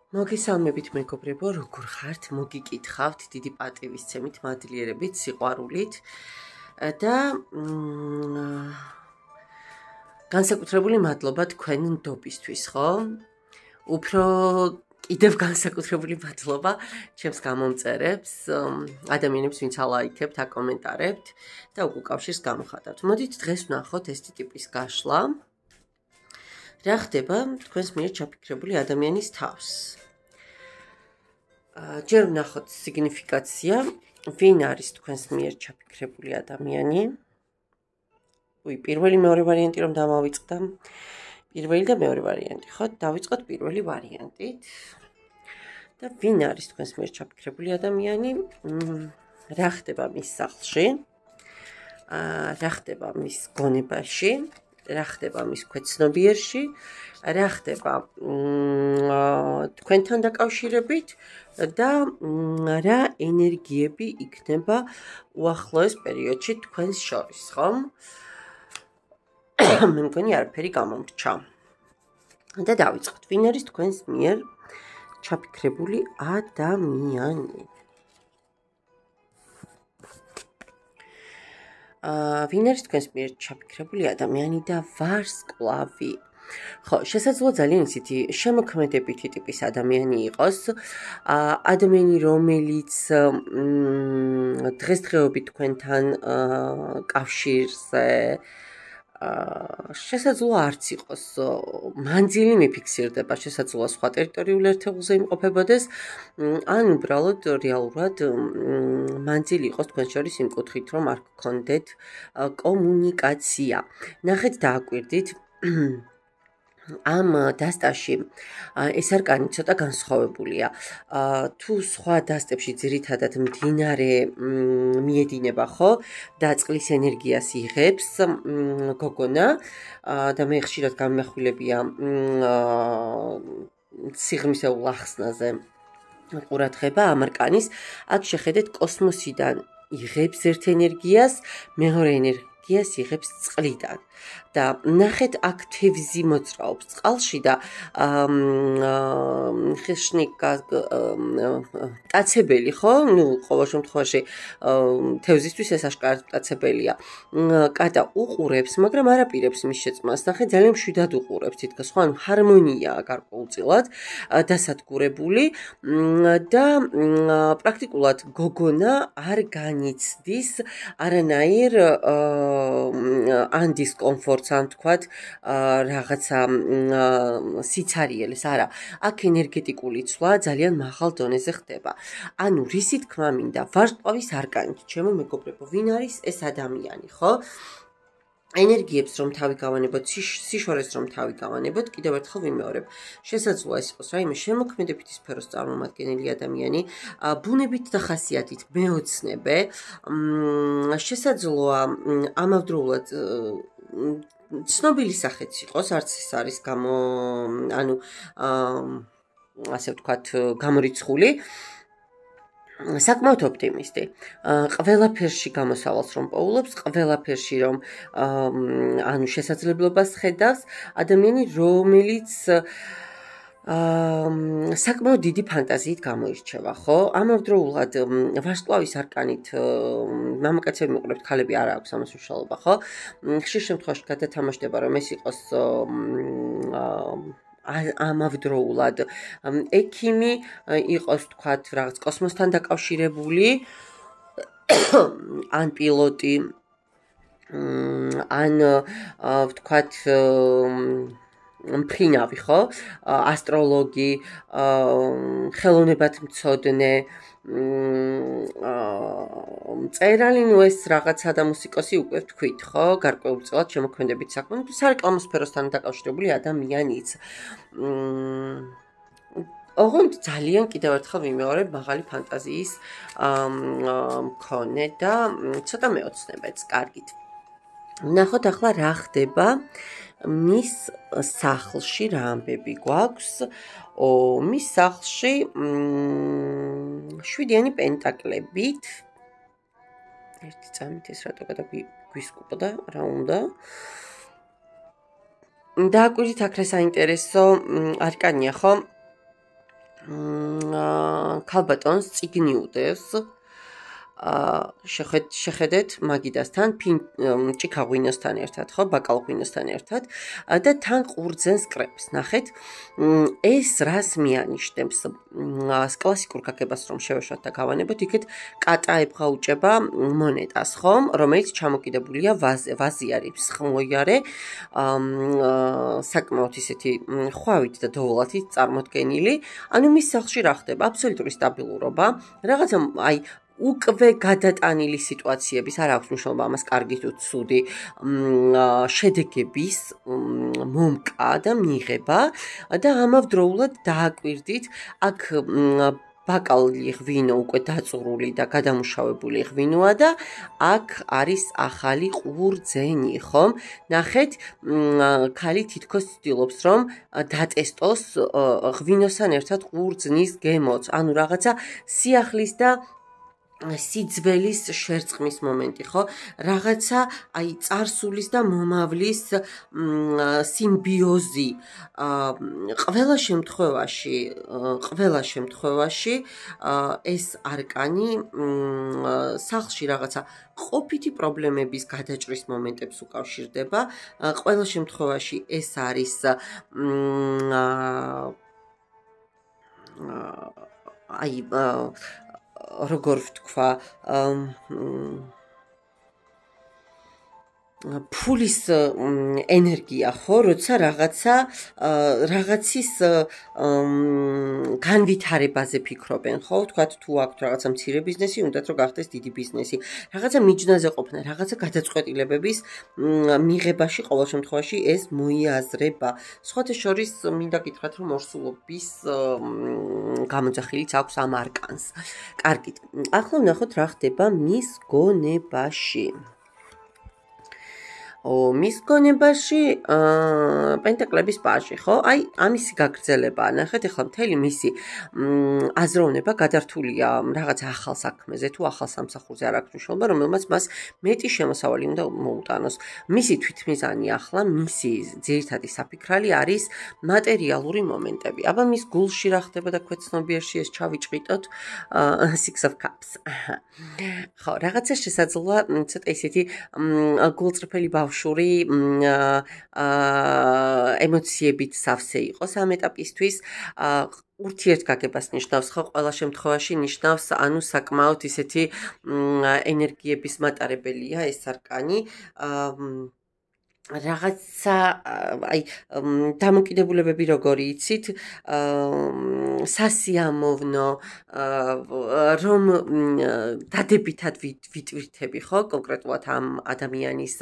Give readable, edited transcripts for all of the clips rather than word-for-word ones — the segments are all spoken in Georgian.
მოგესალმებით მეგობრებო, როგორ ხართ? მოგიკითხავთ დიდი პატივისცემით, მადლიერებით, სიყვარულით და განსაკუთრებული მადლობა თქვენ ნდობისთვის, ხო? უფრო კიდევ განსაკუთრებული მადლობა ჩემს გამომწერებს, ადამიანებს, ვინც ალაიქებთ, აკომენტარებთ და უკვე კავშირს გამოხატავთ. მოდით დღეს ვნახოთ ეს ტიპის გაშლა. რა ხდება თქვენს მიერ ჩაფიქრებული ადამიანის თავს? ჯერ ვნახოთ სიგნიფიკაცია, ვინ არის თქვენს მიერ ჩაფიქრებული ადამიანი. პირველი მეორე ვარიანტი რომ დამავიწყდა. პირველი და მეორე ვარიანტი, ხო? დავიწყოთ პირველი ვარიანტით. და ვინ არის თქვენს მიერ ჩაფიქრებული ადამიანი? რა ხდება მის სახლში? რა ხდება მის გონებაში? რა ხდება მის ქვეცნობიერში, რა ხდება თქვენთან დაკავშირებით და რა ენერგიები იქნება უახლოეს პერიოდში თქვენს შორის, ხო? მე მგონი არაფერი გამომრჩა. და დავიწყოთ, ვინ არის თქვენს მიერ ჩაფიქრებული ადამიანი? ვინ არის თქვენს მიერ ჩაფიქრებული ადამიანი და ვარსკვლავი? ხო, შესაძლოა ძალიან ისეთი შემოქმედებითი ტიპის ადამიანი იყოს, ადამიანი, რომელიც დღესდღეობით თქვენთან კავშირზე შესაძლოა არც იყოს მანძილი მიფიქსირდება, შესაძლოა სხვა ტერიტორიულ ერთეულზე იმყოფებოდეს, ან უბრალოდ რეალურად მანძილი იყოს თქვენ შორის იმ კუთხით, რომ არ გქონდეთ კომუნიკაცია. ნახეთ და აკვირდით ამ დასტაში ეს არკანი ცოტა განსხვავებულია. თუ სხვა დასტებში ძირითადად მდინარე მიედინება, ხო? და წყლის ენერგიას იღებს გოგონა და მე ხშირად გამმახვილებია სიღრმისეულ ახსნაზე ყურადღება ამ არკანის. აქ შეხედეთ კოსმოსიდან იღებს ერთ ენერგიას, მეორე ენერგიას იღებს წყლიდან. და ნახეთ აქ თევზი მოძრაობს წყალში და ხეშნიკ მტაცებელი, ხო? ყოველ შემთხვევაში თევზისთვის ეს აშკარად მტაცებელია. კატა უყურებს, მაგრამ არ აპირებს მის შეწმას. ნახეთ, ძალიან მშვიდად უყურებს, თითქოს, ხო? ანუ ჰარმონიაა გარკვეულწილად დასადგურებული და პრაქტიკულად გოგონა არ განიცდის არანაირ ან დისკომფორტს, ან თქვათ რაღაცა სიცარიელს, არა. აქ ენერგეტიკული ცვლა ძალიან მაღალ დონეზე ხდება. ანუ რისი თქმა მინდა, ვარსკვლავის არკანით, ჩემო მეგობრებო, ვინ არის ეს ადამიანი, ხო? ენერგიებს რომ თავი გავანებოთ, სიშორეს რომ თავი გავანებოთ, კიდევ ერთხელ ვიმეორებ. შესაძლოა ეს იყოს რაიმე შემოქმედებითი სფეროს წარმომადგენელი ადამიანი, ბუნებით და ხასიათით მეოცნებე, შესაძლოა ამავდროულად ცნობილი სახეც იყოს, არც ეს არის ასე ვთქვათ, გამორიცხული. საკმაოდ ოპტიმისტი. ყველაფერში გამოსავალს რომ პოულობს, ყველაფერში რომ შესაძლებლობას ხედავს, ადამიანი, რომელიც საკმაოდ დიდი ფანტაზიით გამოირჩევა, ხო? ამავდროულად ვარსკვლავის არკანით მამაკაცები მიყურებთ, ქალები არ აქვს ამას მნიშვნელობა, ხო? ხშირ შემთხვევაში გადათამაშდება, რომ ეს იყოს ამავდროულად ექიმი, იყოს თქვათ რაღაც კოსმოსთან დაკავშირებული, ან პილოტი, ან ვთქვათ მფრინავი, ხო? ასტროლოგი, ხელოვნებათმცოდნე, მწერალი, ეს რაღაცა და მუსიკოსი უკვე ვთქვით, ხო? გარკვეულწილად შემოქმედებით საქმე, სარეკლამო სფეროსთან დაკავშირებული ადამიანიც. ოღონდ ძალიან კიდევ ერთხელ ვიმეორებ, მაღალი ფანტაზიის მქონე და ცოტა მეოცნებაც, კარგით. ვნახოთ ახლა რა ხდება მის სახლში, რა ამბები გვაქვს. მის სახლში 7-იანი პენტაკლებით. ერთი წამით ეს რატო გადაგვისკუპდა, რა უნდა? და აკვირდით აქ რა საინტერესო არკანია, ხო? ქალბატონს წიგნი უდევს შეხედეთ მაგიდასთან ჭიქაღვინოსთან ერთად ხო ბაკალღვინოსთან ერთად და თან ყურძენს კრეფს ნახეთ ეს რას მიანიშნებს კლასიკურ გაგებას რომ შევეშვათ და გავანებოთ იქეთ კატაებღა უჭება მონეტას ხომ რომელიც ჩამოკიდებულია ვაზი არის ხმოიარე საკმაოდ ისეთი ხვავით და დოვლათით წარმოდგენილი ანუ მის სახლში რა ხდება აბსოლუტური სტაბილურობა რაღაცა აი უკვე გადატანილი სიტუაციების არ აქვს მნიშვნელობა ამას კარგი თუ ცუდი შედეგების მომკა და მიღება და ამავდროულად დააკვირდით აქ ბაკალი ღვინო უკვე დაწურული და გადამუშავებული ღვინოა და აქ არის ახალი ყურძენი ხომ ნახეთ ქალი თითქოს ცდილობს რომ დატესტოს ღვინოსთან ერთად ყურძნის გემოც ანუ რაღაცა სიახლის და სიძველის შერწყმის მომენტი ხო რაღაცა აი წარსულის და მომავლის სიმბიოზი ყველა შემთხვევაში ეს არკანი სახლში რაღაცა ყოფითი პრობლემების გადაჭრის მომენტებს უკავშირდება ყველა შემთხვევაში ეს არის აი როგორ ვთქვა ფულის ენერგია ხო როცა რაღაცის განვითარებაზე ფიქრობენ ხო ვთქვათ თუ აქვთ რაღაცა მცირე ბიზნესი უნდათ რომ გახდეს დიდი ბიზნესი რაღაცა მიჯნაზე ყოფნა რაღაცა გადაწყვეტილებების მიღებაში ყოველ შემთხვევაში ეს მოიაზრება სხვათა შორის მინდა გითხრათ რომ ორსულობის გამოძახილიც აქვს ამ არკანს კარგით ახლა ვნახოთ რა ხდება მის გონებაში მის გონებაში პენტაკლების პაჟი ხო? აი ამისი გაგრძელებაა. ნახეთ ახლა მთელი მისი აზროვნება გადართულია რაღაც ახალ საქმეზე თუ ახალ სამსახურზე არ აქვს მნიშვნელობა, რომელმაც მას მეტი შემოსავალი უნდა მოუტანოს. მისი თვითმიზანი ახლა, მისი ძირითადი საფიქრალი არის მატერიალური მომენტები. აბა მის გულში რა ხდება და ქვეცნობიერში ეს ჩავიჭყიტოთ Six of Cups. ხო, რაღაცა შესაძლოა ცოტა ისეთი გულწრფელი ბავშვური ემოციებით სავსე იყოს ამ ეტაპისთვის ურთიერთგაგებას ნიშნავს ხო ყველა შემთხვევაში ნიშნავს ანუ საკმაოდ ისეთი ენერგიების მატარებელია ეს არკანი რაღაცა აი დამოკიდებულებები როგორი იცით სასიამოვნო რომ დადებითად ვიტვირთები ხო კონკრეტულად ამ ადამიანის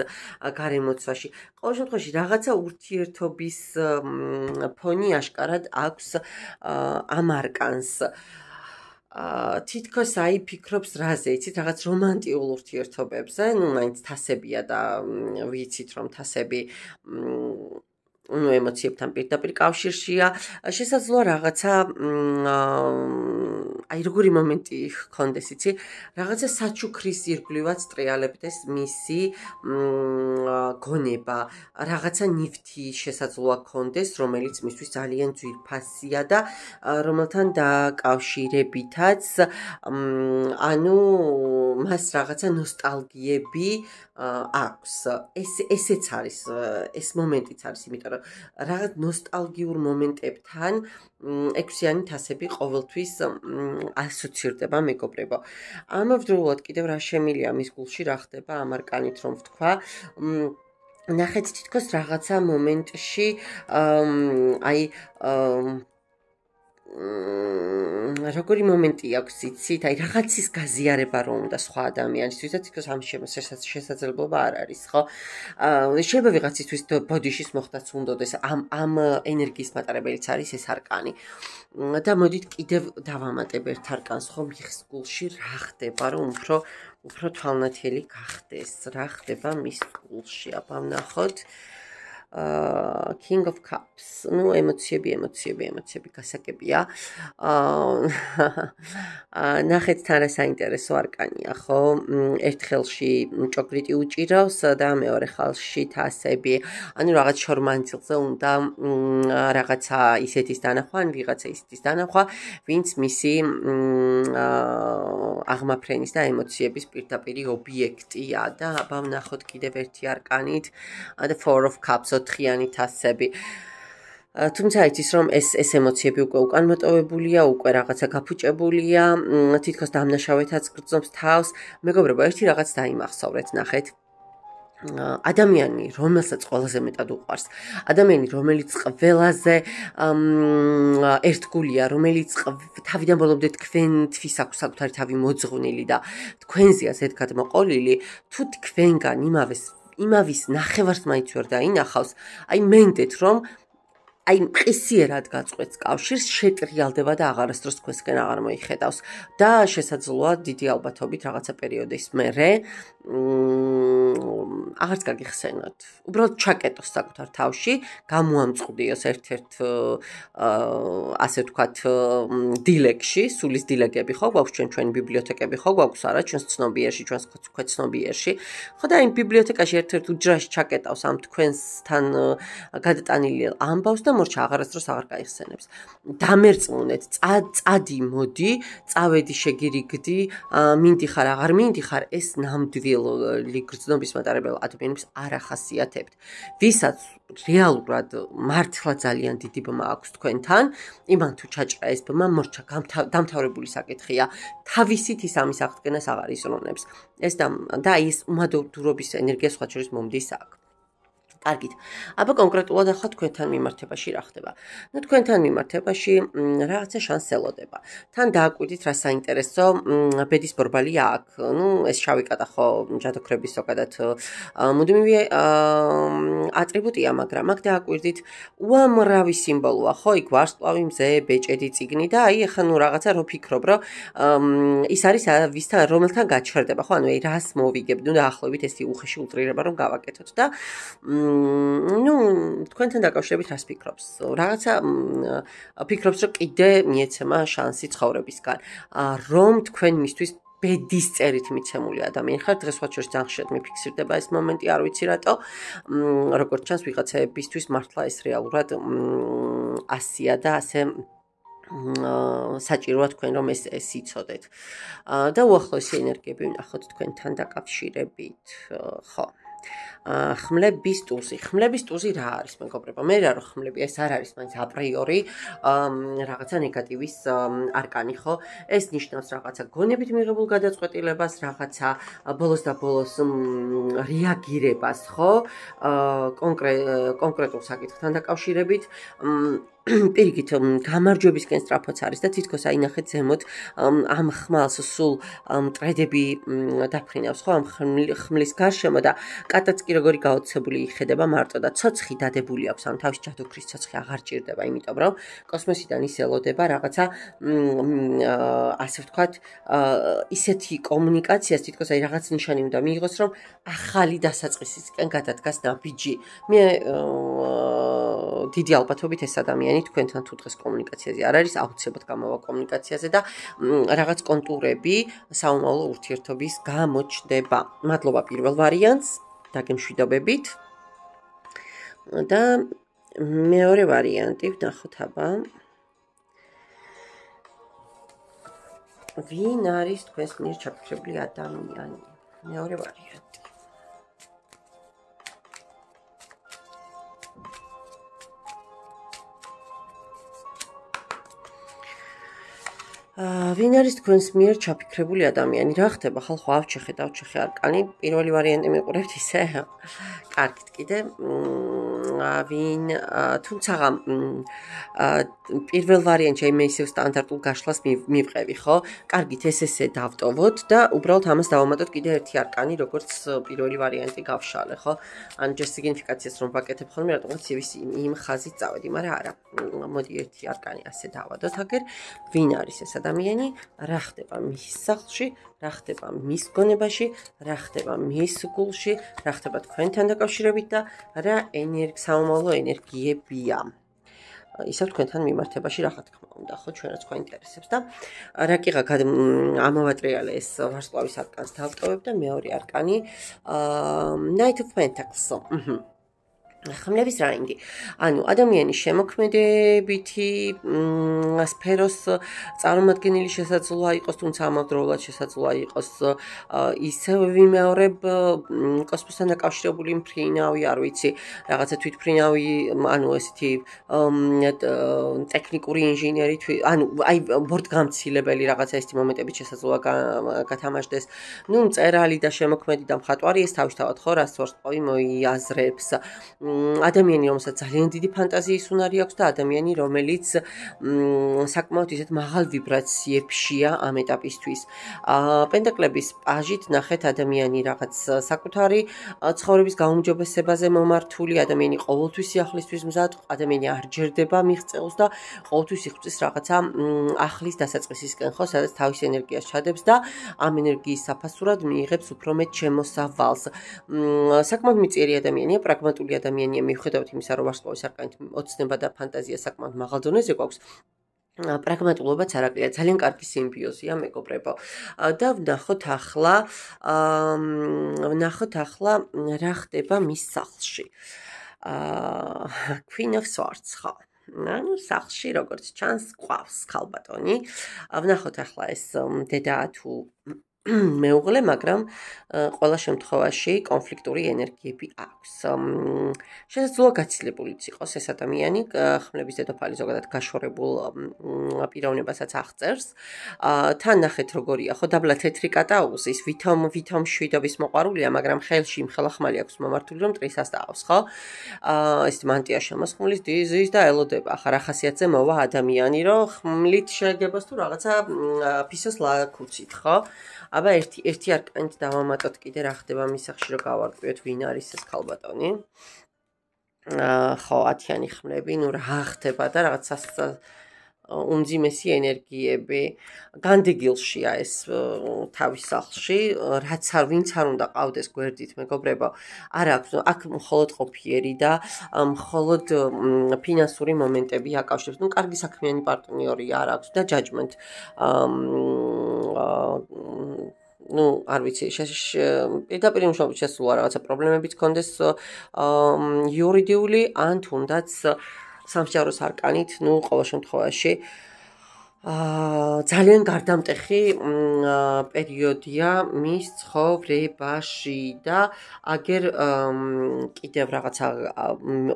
გარემოცვაში ყოველ შემთხვევაში რაღაცა ურთიერთობის ფონი აშკარად აქვს ამ არკანს თითქოს აი ფიქრობს რაზე, იცით, რაღაც რომანტიულ ურთიერთობებზე, ну, მაინც თასებია და ვიცით, რომ თასები ну, ემოციებთან პირდაპირ კავშირშია. შესაძლოა რაღაცა აი როგორი მომენტი ჰქონდეს, იცი, რაღაცა საჩუქრის ირგვლივაც ტრიალებდეს მისი გონება, რაღაცა ნივთი შესაძლოა ჰქონდეს, რომელიც მისთვის ძალიან ძვირფასია და რომელთან დაკავშირებითაც ანუ მას რაღაცა ნოსტალგიები აქვს. ესეც არის, ეს მომენტიც არის, იმიტომ რომ რაღაც ნოსტალგიურ მომენტებთან ექვსიანი თასები ყოველთვის ასოცირდება მეგობრებო. ამავდროულად კიდევ რა შემილია მის გულში რა ხდება ამ არკანით რომ ვთქვა ნახეთ თითქოს რაღაცა მომენტში აი როგორი მომენტი აქვს იცით აი რაღაცის გაზიარება რომ უნდა სხვა ადამიანისთვის და თითქოს ამ შესაძლებლობა არ არის ხო შეიძლება ვიღაცისთვის ბოდიშის მოხდაც უნდადეს ამ ენერგიის მატარებელიც არის ეს არკანი და მოდით კიდევ დავამატებ ერთ არკანს ხო მის გულში რა ხდება რომ უფრო თვალნათელი გახდეს რა ხდება მის გულში აბა ვნახოთ King of Cups. Ну, ემოციები გასაგებია. ნახეთ თან რა საინტერესო არკანია, ხო? ერთ ხელში ჭოქრიტი უჭირავს და მეორე ხელში თასები. ანუ რაღაც შორმანძილზე უნდა რაღაცა ისეთის დანახვა, ან ვიღაცა ისეთის დანახვა, ვინც მისი აღმაფრენის და ემოციების პირდაპირი ობიექტია და აბა ვნახოთ კიდევ ერთი არკანით, The Four of Cups, ოთხიანი თასები. თუმცა იცის რომ ეს ემოციები უკვე უკანმოტოვებულია, უკვე რაღაცა გაფუჭებულია, თითქოს დამნაშავეთაც გრძნობს თავს. მეგობრებო, ერთი რაღაც დაიმახსოვრეთ, ნახეთ. ადამიანი, რომელსაც ყველაზე მეტად უყვარს, ადამიანი, რომელიც ყველაზე ერთგულია, რომელიც თავიდან ბოლომდე თქვენთვის აქვს საკუთარი თავი მოძღვნილი და თქვენზეა ზედგად მოყოლილი, თუ თქვენგან იმავის ნახევარს მაინც ვერ დაინახავს, აი მენდეთ რომ აი მყისიერად გაწყვეტს კავშირს, შეტრიალდება და აღარასდროს თქვენსკენ აღარ მოიხედავს და შესაძლოა დიდი ალბათობით რაღაცა პერიოდის მერე აღარც გაგიხსენოთ. უბრალოდ ჩაკეტოს საკუთარ თავში, გამოამწყდიოს ერთ-ერთ ასე ვთქვათ დილეგში, სულის დილეგები ხო გვაქვს ჩვენი ბიბლიოთეკები ხო გვაქვს არა ჩვენს ცნობიერში, ჩვენს ქვეცნობიერში. ხო და იმ ბიბლიოთეკაში ერთ-ერთ უჯრაში ჩაკეტავს ამ თქვენსთან გადატანილი ამბავს და მორჩა აღარასდროს აღარ გაიხსენებს. დამერწმუნეთ, წადი მოდი, წავედი შეგირიგდი, მინდიხარ აღარ მინდიხარ, ეს ნამდვილი გრძნობის მატარებელ ადამიანებს არ ახასიათებთ. ვისაც რეალურად მართლა ძალიან დიდი ბმა აქვს თქვენთან, იმან თუ ჩაჭრა ეს ბმა, მორჩა დამთავრებული საკითხია. თავისით ის ამის აღდგენას აღარ იზრუნებს. ეს და ის უმადურობის ენერგია სხვა შორის მომდის აქ. კარგით. აბა კონკრეტულად ახლა თქვენთან მიმართებაში რა ხდება? ნუ თქვენთან მიმართებაში რაღაცა შანსი ელოდება. თან დააკვირდით რა საინტერესო ბედის ბორბალია აქ. ნუ ეს შავი კატა ხო ჯადოქრების ზოგადად მუდმივი ატრიბუტია, მაგრამ აქ დააკვირდით უამრავი სიმბოლოა, ხო? იქ ვარსკვლავი, მზე, ბეჭედი, წიგნი და აი ახლა ნუ რაღაცა რო ფიქრობ, რომ ის არის ვისთან რომელთან გაჩერდება, ხო? ანუ აი რას მოვიგებ, ნუ დაახლოებით ეს უხეში ულტრირება რომ გავაკეთოთ და ნუ თქვენთან დაკავშირებით რას ფიქრობს? რაღაცა ფიქრობს რომ კიდე მიეცემა შანსი ცხოვრებისგან, რომ თქვენ მისთვის ბედის წერით მიცემული ადამიანი ხართ, დღეს სხვა შორის ძალიან ხშირად მიფიქსირდება ეს მომენტი, არ ვიცი რატო. როგორც ჩანს ვიღაცაებისთვის მართლა ეს რეალურად ასია და ასე საჭიროა თქვენ რომ ეს იცოდეთ. და უახლოესი ენერგიები ვნახოთ თქვენთან დაკავშირებით, ხო. ხმლების ტუზი რა არის მეგობრებო? მე რა რო ხმლები, ეს არ არის მაინც აპრიორი რაღაცა ნეგატივის არკანი, ხო? ეს ნიშნავს რაღაცა გონებით მიღებულ გადაწყვეტილებას, რაღაცა ბოლოს და ბოლოს რეაგირებას, ხო? კონკრეტულ საკითხთან დაკავშირებით. პირიქით გამარჯვებისკენ სწრაფოც არის და თითქოს აი ნახეთ ზემოთ ამ ხმალს სულ მტრედები დაფრინავს, ხო? ამ ხმლის გარშემო და კატაც კი როგორი გაოცებული იხედება მარტო და ცოცხი დადებული აქვს, ამ თავის ჯადოქრის ცოცხი აღარ ჭირდება, იმიტომ რომ კოსმოსიდან ის ელოდება რაღაცა ასე ვთქვათ ისეთი კომუნიკაციას, თითქოს აი რაღაც ნიშანი უნდა მიიღოს, რომ ახალი დასაწყისისკენ გადადგას ნაბიჯი. მე დიდი ალბათობით ეს ადამიანი თქვენთან თუ დღეს კომუნიკაციაზე არ არის, აუცილებლად გამოვა კომუნიკაციაზე და რაღაც კონტურები საომავლო ურთიერთობის გამოჩნდება. მადლობა პირველ ვარიანტს, დაგემშვიდობებით. და მეორე ვარიანტი ვნახოთ აბა. ვინ არის თქვენს მიერ ჩაფიქრებული ადამიანი? მეორე ვარიანტი. ვინ არის თქვენს მიერ ჩაფიქრებული ადამიანი? რა ხდება? ხალხო ავჩეხე არკანი. პირველი ვარიანტი მიყურებთ ისე? კარგით, კიდე ვინ თუმცა პირველ ვარიანტში აი მე ისევ სტანდარტულ გაშლას მივყევი, ხო? კარგით, ესე დავტოვოთ და უბრალოდ ამას დავამატოთ კიდე ერთი არკანი, როგორც პირველი ვარიანტი გავშალე, ხო? ან ჯერ სიგნიფიკაციას რომ ვაკეთებ ხოლმე, რატომაც იმ ხაზით წავედი, მაგრამ არა. მოდი ერთი არკანი ასე დავადოთ აგერ. ვინ არის ეს ადამიანი? რა ხდება მის სახლში? რა ხდება მის გონებაში? რა ხდება მის გულში? რა ხდება თქვენთან დაკავშირებით და რა ენერგია საომავლო ენერგიებია. ისევ თქვენთან მიმართებაში რა თქმა უნდა, ხო, ჩვენაც ხო ინტერესებს და რაკიღა ამოვატრიალე ეს ვარსკვლავის არკანს დავტოვებ და მეორე არკანი Knight of Pentacles. ხმლების რაინდი. ანუ ადამიანის შემოქმედებითი სფეროს წარმომადგენელი შესაძლოა იყოს, თუმცა ამავდროულად შესაძლოა იყოს ისევ ვიმეორებ კოსმოსთან დაკავშირებული მფრინავი, არ ვიცი, რაღაცა თვითმფრინავი, ანუ ესეთი ტექნიკური ინჟინერი, ანუ აი ბორტგამცილებელი რაღაცა ესეთი მომენტები შესაძლოა გათამაშდეს. ნუ მწერალი და შემოქმედი და მხატვარი ეს თავისთავად ხო რას ვარსკვლავი მოიაზრებს. ადამიანი, რომელსაც ძალიან დიდი ფანტაზიის უნარი აქვს და ადამიანი, რომელიც საკმაოდ ისეთ მაღალ ვიბრაციებშია ამ ეტაპისთვის. პენტაკლების პაჟით ნახეთ ადამიანი რაღაც საკუთარი ცხოვრების გაუმჯობესებაზე მომართული, ადამიანი ყოველთვის სიახლისთვის მზად, ადამიანი არ ჯერდება მიღწეულს და ყოველთვის იღწვის რაღაცა ახლის დასაწყისისკენ, ხო, სადაც თავის ენერგიას ჩადებს და ამ ენერგიის საფასურად მიიღებს უფრო მეტ შემოსავალს. საკმაოდ მწიერი ადამიანია, პრაგმატული ადამიანია, მიუხედავად იმისა, რომ ვარსკვლავის არკანით ოცნება და ფანტაზია საკმაოდ მაღალ დონეზე გვაქვს. პრაგმატულობაც არ აკლია, ძალიან კარგი სიმბიოზია, მეგობრებო. და ვნახოთ ახლა რა ხდება მის სახლში. Queen of Swords, ხო. ანუ სახლში როგორც ჩანს, ყავს ქალბატონი. ვნახოთ ახლა ეს დედა თუ მეუღლე, მაგრამ ყველა შემთხვევაში კონფლიქტური ენერგიები აქვს. შესაძლოა გაცილებულიც იყოს ეს ადამიანი, ხმლების დედოფალი ზოგადად გაშორებულ პიროვნებასაც აღწერს. თან ნახეთ როგორია, ხო, დაბლა თეთრი კატა უზის, ვითომ შვიდობის მოყვარულია, მაგრამ ხელში მხელახმალი აქვს მომართული, რომ მტრის ასტავს, ხო? ეს მანტია შემოსხმლის, დიზის და ელოდება. ახლა რა ხასიათზე მოვა ადამიანი, რომ ხმლით შეეგებას თუ რაღაცა ფისოს ლაქუცით, ხო? აბა ერთი არკანით დავამატოთ კიდე რა ხდება მის სახლში, რომ გავარკვიოთ ვინ არის ეს ქალბატონი. ხო, 10-იანი ხმლები, ნუ რა ხდება და რაღაცა უმძიმესი ენერგიები. განდეგილშია ეს თავის სახლში, რაც ვინც არ უნდა ყავდეს გვერდით, მეგობრებო. არ აქვს, აქ მხოლოდ ყოფიერი და მხოლოდ ფინანსური მომენტები აკავშირებს. ნუ კარგი საქმიანი პარტნიორია არ აქვს და judgment. ნუ არ ვიცი, პირდაპირ მშობლით შესულა რაღაცა პრობლემებიც ქონდეს იურიდიული ან თუნდაც სამსჯავროს არკანით, ნუ ყოველ შემთხვევაში ძალიან გარდამტეხი პერიოდია მის ცხოვრებაში და აგერ კიდევ რაღაცა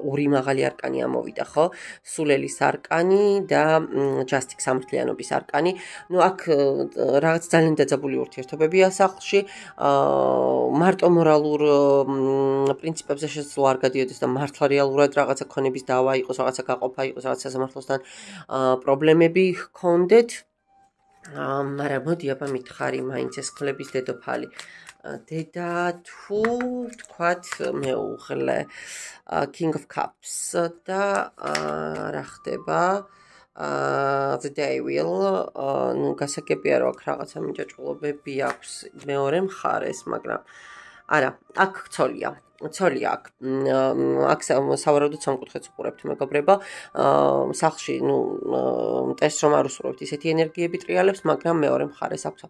ორი მაღალი არკანი ამოვიდა, ხო? სულელის არკანი და ჯასტიკ სამართლიანობის არკანი. ნუ აქ რაღაც ძალიან დაძაბული ურთიერთობებია სახლში. მარტო მორალურ პრინციპებზე შესაძლოა არ გადიოდეს და მართლა რეალურად რაღაცა ქონების დავა იყოს, რაღაცა გაყოფა იყოს, რაღაცა სამართლოსთან პრობლემები გქონდეთ. მაგრამ მოდი აბა მითხარი მაინც ეს ხმლების დედოფალი. დედა თუ ვთქვათ მეუღლე King of Cups და რა ხდება? The Day Wheel, ნუ გასაგებია რომ აქ რაღაცა მიჯაჭვულობები აქვს მეორე მხარეს, მაგრამ არა, აქ ცოლია აქ სავარაუდოდ სამკუთხედს უყურებთ, მეგობრებო. სახლში, ნუ მტერს რომ არ უსურვებთ ისეთი ენერგიები ტრიალებს, მაგრამ მეორე მხარეს აქვს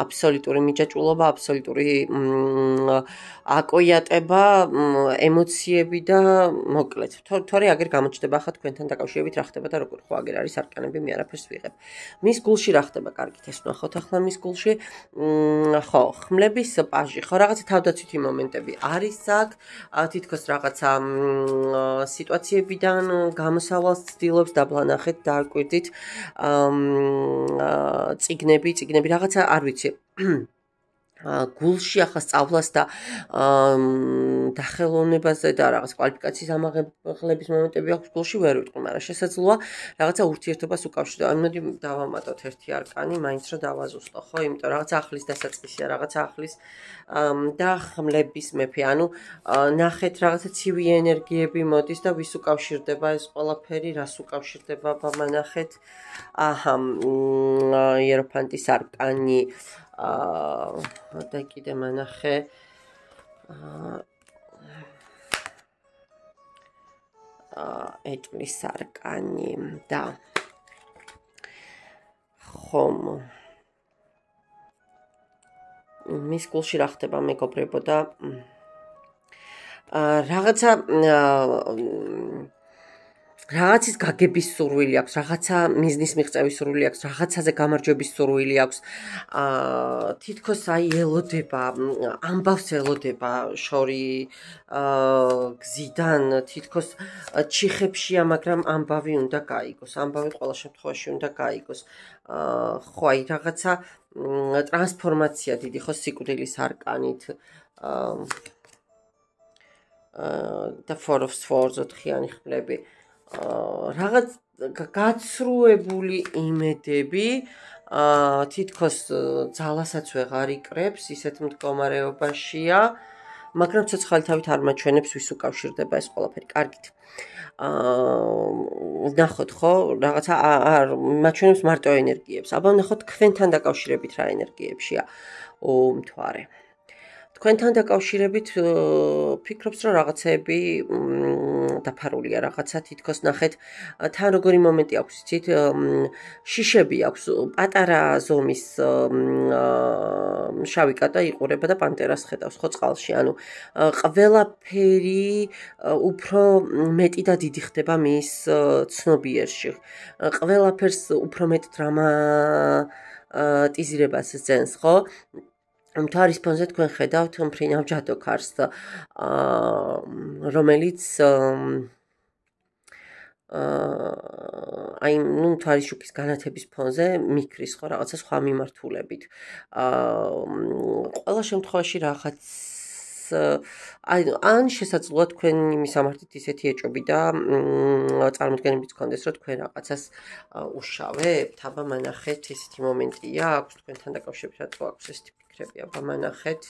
აბსოლუტური მიჯაჭვულობა, აბსოლუტური აკოიატება, ემოციები და მოკლედ. თორე აგერ გამოჩნდება ახლა თქვენთან დაკავშირებით რა ხდება და როგორ ხო აგერ არის არკანები, მე არაფერს ვიღებ. მის გულში რა ხდება, კარგით ეს ვნახოთ ახლა მის გულში. ხო, ხმლების პაჟი, ხო, რაღაცა თავდაცვითი მომენტები არის აქ, თითქოს რაღაცა სიტუაციებიდან გამოსავალს ცდილობს, დაბლა ნახეთ, დააკვირდით წიგნები, რაღაცა არ ვიცი. გულში ახლა სწავლას და დახელოვნებაზე და რაღაც კვალიფიკაციის ამაღლების მომენტები აქვს გულში ვერ ვიტყვი, მაგრამ შესაძლოა რაღაცა ურთიერთობას უკავშირდება. მოდი დავამატოთ ერთი არკანი, მაინც რომ დავაზუსტო, ხო, იმიტომ რაღაცა ახლის დასაწყისია, რაღაცა ახლის და ხმლების მეფე. ანუ ნახეთ რაღაცა ცივი ენერგიები მოდის და ვის უკავშირდება ეს ყველაფერი, რას უკავშირდება, ნახეთ. აჰა, იეროფანტის არკანი და კიდე მანახე ეტლის არკანი და ხომ მის გულში რა ხდება მეგობრებო და რაღაცა რაღაცის გაგების სურვილი აქვს, რაღაცა მიზნის მიღწევის სურვილი აქვს, რაღაცაზე გამარჯვების სურვილი აქვს. თითქოს აი ელოდება, ამბავს ელოდება შორი გზიდან, თითქოს ჩიხებშია, მაგრამ ამბავი უნდა გაიგოს, ამბავი ყველა შემთხვევაში უნდა გაიგოს. ხო, აი რაღაცა ტრანსფორმაცია დიდი ხო სიკვდილის არკანით. და Four of Swords ოთხიანი ხმლები. რაღაც გაცრუებული იმედები თითქოს ძალასაც ვეღარ იკრებს, ისეთ მდგომარეობაშია, მაგრამ ცოცხალი თავით არ მაჩვენებს ვის უკავშირდება ეს ყველაფერი. კარგით. ნახოთ ხო, რაღაცა არ მაჩვენებს მარტო ენერგიებს. აბა ნახოთ თქვენთან დაკავშირებით რა ენერგიებშია მთვარე. თქვენთან დაკავშირებით ფიქრობს რომ რაღაცეები დაფარულია, რაღაცა თითქოს ნახეთ, თან როგორი მომენტი აქვს, იცით, შიშები აქვს, პატარა ზომის შავი კატა იყურება და პანტერას ხედავს ხო წყალში, ანუ ყველაფერი უფრო მეტი და დიდი ხდება მის ცნობიერში. ყველაფერს უფრო მეტ დრამატიზირებას ძენს, ხო? მთვარის ფონზე თქვენ ხედავთ მფრინავ ჯადოქარს, რომელიც აი მთვარის შუქის განათების ფონზე მიქრის ხო რაღაცა სხვა მიმართულებით. ყველა შემთხვევაში რაღაც ან შესაძლოა თქვენ მისამართით ისეთი ეჭვები და წარმოდგენებიც გქონდეს, რომ თქვენ რაღაცას უშავებთ, აბა მანახეთ, ესეთი მომენტია აქვს თქვენთან დაკავშირებით, რატო აქვს ესეთი ფიქრები, აბა მანახეთ.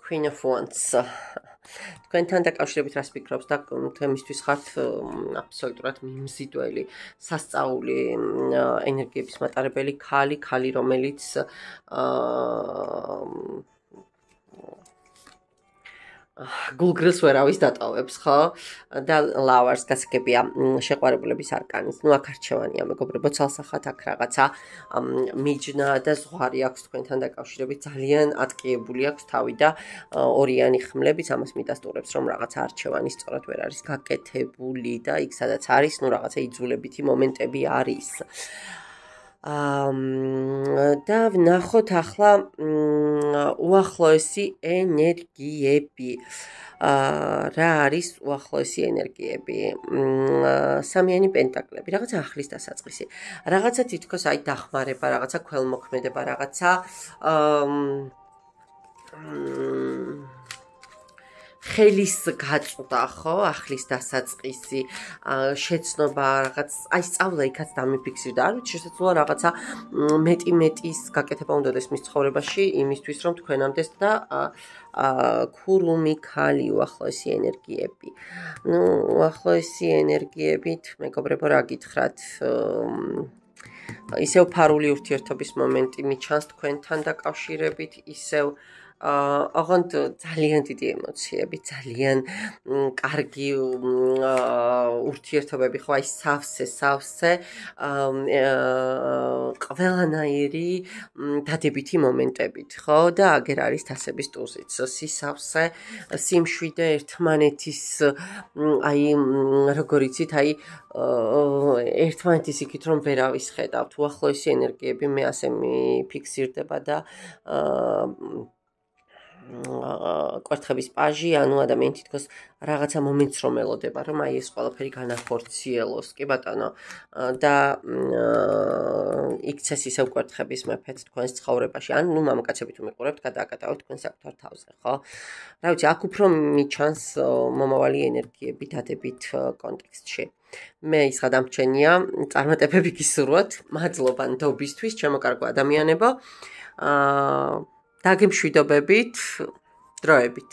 Queen of Wands. თქვენთან დაკავშირებით რას ფიქრობს და თემისთვის ხართ აბსოლუტურად მიმზიდველი, სასწაული ენერგიების მატარებელი ქალი, რომელიც გულგრილს ვერავის დატოვებს, ხო? და Lovers გასაგებია შეყვარებულების არკანის. ნუ აქ არჩევანია, მეგობრებო, ცალსახად აქ რაღაცა მიჯნა და ზღვარი აქვს თქვენთან დაკავშირებით, ძალიან ატკიებული აქვს თავი და ორიანი ხმლებიც ამას მიდასტურებს, რომ რაღაცა არჩევანი სწორად ვერ არის გაკეთებული და იქ სადაც არის, ნუ რაღაცა იძულებითი მომენტები არის. და ვნახოთ ახლა უახლოესი ენერგიები. რა არის უახლოესი ენერგიები? სამიანი პენტაკლები, რაღაცა ახლის დასაწყისი, რაღაცა თითქოს აი დახმარება, რაღაცა ქველმოქმედება, რაღაცა ხელის გაწვდა, ხო, ახლის დასაწყისი, შეცნობა, რაღაც, აი სწავლა იქაც დამიფიქსირდა, არ ვიცი, შესაძლოა რაღაცა მეტის გაკეთება უნდადეს მის ცხოვრებაში, იმისთვის რომ თქვენამდეს და ქურუმი ქალი უახლოესი ენერგიები. ნუ უახლოესი ენერგიებით, მეგობრებო, რა გითხრათ, ისევ ფარული ურთიერთობის მომენტი მიჩანს თქვენთან დაკავშირებით, ისევ ოღონდ ძალიან დიდი ემოციები, ძალიან კარგი ურთიერთობები, ხო, აი სავსე, ყველანაირი დადებითი მომენტებით, ხო, და აგერ არის თასების ტუზიც, სისავსე, სიმშვიდე, ერთმანეთის, აი, როგორ იცით, აი, ერთმანეთის იქით რომ ვერავის ხედავთ, უახლოესი ენერგიები მე ასე მიფიქსირდება და კვერთხების პაჟი, ანუ ადამიანი თითქოს რაღაცა მომენტს რომ ელოდება, რომ აი ეს ყველაფერი განახორციელოს, კი ბატონო, და იქცეს ისევ კვერთხების მეფეც თქვენს ცხოვრებაში. ან ნუ მამაკაცები თუ მიყურებთ, გადააკატავთ თქვენ საკუთარ თავზე, ხო? რა ვიცი, აქ უფრო მიჩანს მომავალი ენერგიები დადებით კონტექსტში. მე ის გადამრჩენია, წარმატებები გისურვოთ, მადლობა ნდობისთვის, ჩემო კარგო ადამიანებო. დაგემშვიდობებით, დროებით.